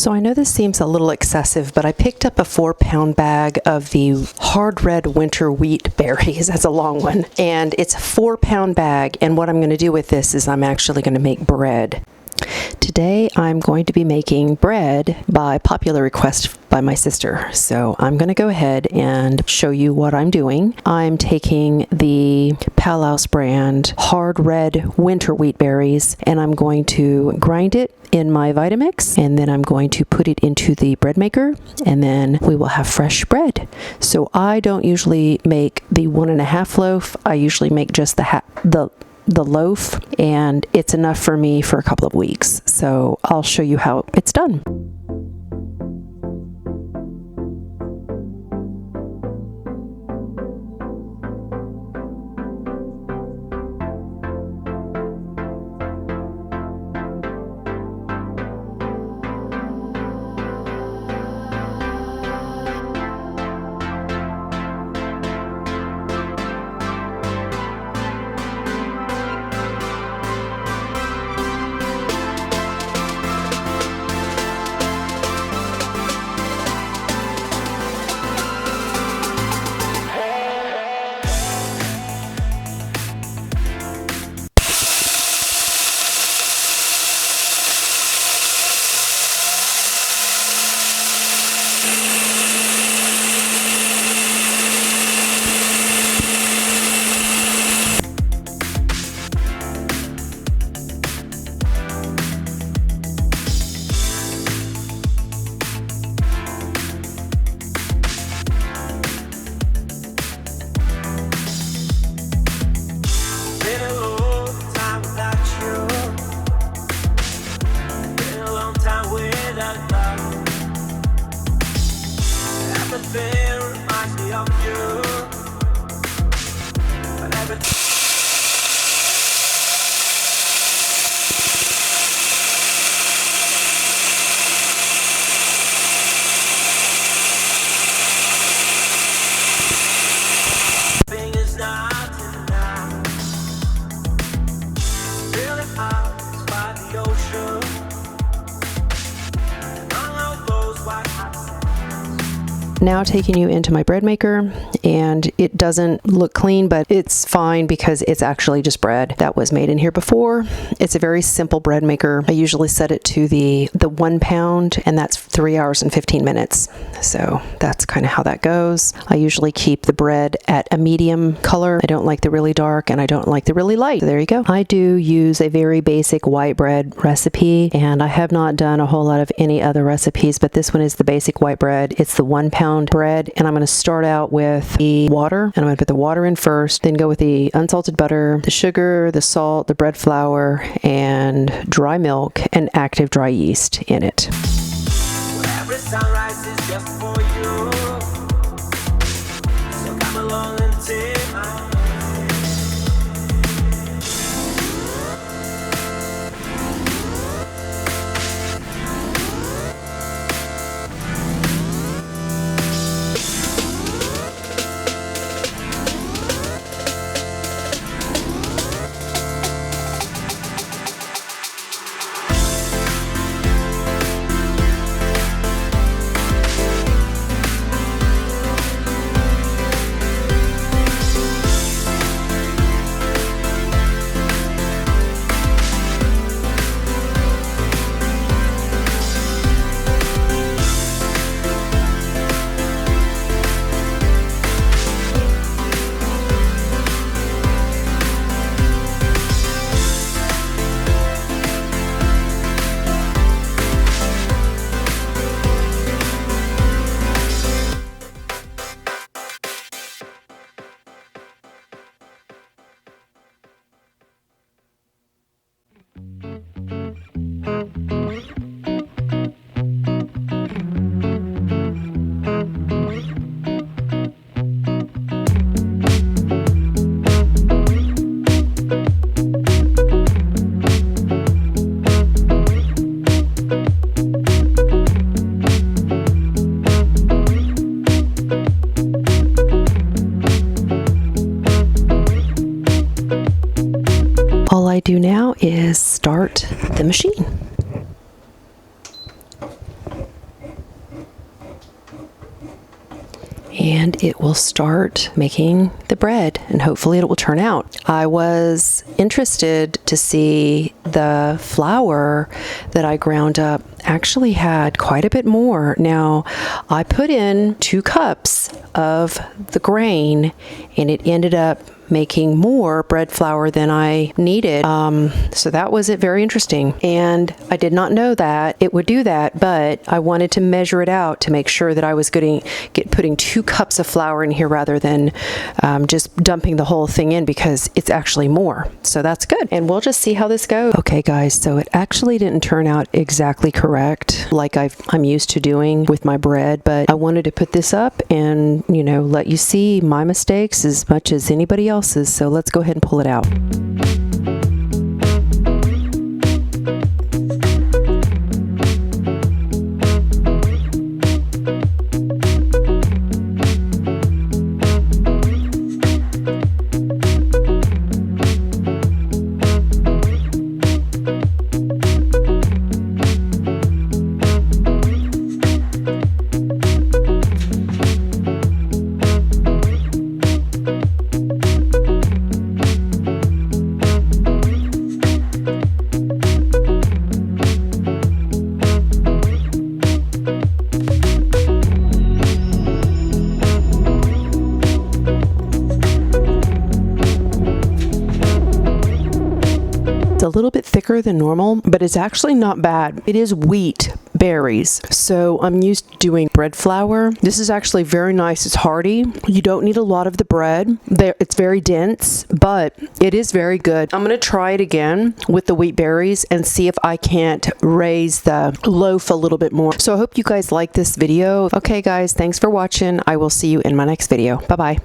So I know this seems a little excessive, but I picked up a 4-pound bag of the hard red winter wheat berries. That's a long one. And it's a 4-pound bag. And what I'm going to do with this is I'm actually going to make bread. Today I'm going to be making bread by popular request by my sister. So I'm going to go ahead and show you what I'm doing. I'm taking the Palaus brand hard red winter wheat berries and I'm going to grind it in my Vitamix, and then I'm going to put it into the bread maker, and then we will have fresh bread. So I don't usually make the 1.5 loaf. I usually make just the loaf, and it's enough for me for a couple of weeks. So I'll show you how it's done. Now taking you into my bread maker, and it doesn't look clean, but it's fine because it's actually just bread that was made in here before. It's a very simple bread maker. I usually set it to the 1 pound, and that's 3 hours and 15 minutes. So that's kind of how that goes. I usually keep the bread at a medium color. I don't like the really dark and I don't like the really light. So there you go. I do use a very basic white bread recipe, and I have not done a whole lot of any other recipes, but this one is the basic white bread. It's the 1 pound bread, and I'm going to start out with the water, and I'm going to put the water in first, then go with the unsalted butter, the sugar, the salt, the bread flour, and dry milk and active dry yeast in it. Every sunrise is just for you. So come along and take my hand. I do now is start the machine. and it will start making the bread, and hopefully it will turn out. I was interested to see the flour that I ground up actually had quite a bit more. Now, I put in 2 cups of the grain, and it ended up making more bread flour than I needed. So that was very interesting. And I did not know that it would do that, but I wanted to measure it out to make sure that I was putting 2 cups of flour in here rather than just dumping the whole thing in, because it's actually more. So that's good. And we'll just see how this goes. Okay, guys, so it actually didn't turn out exactly correct like I'm used to doing with my bread, but I wanted to put this up and, let you see my mistakes as much as anybody else's. So let's go ahead and pull it out. It's a little bit thicker than normal, but it's actually not bad. It is wheat berries, so I'm used to doing bread flour. This is actually very nice. It's hearty. You don't need a lot of the bread. It's very dense, but it is very good. I'm going to try it again with the wheat berries and see if I can't raise the loaf a little bit more. So I hope you guys like this video. Okay, guys, thanks for watching. I will see you in my next video. Bye-bye.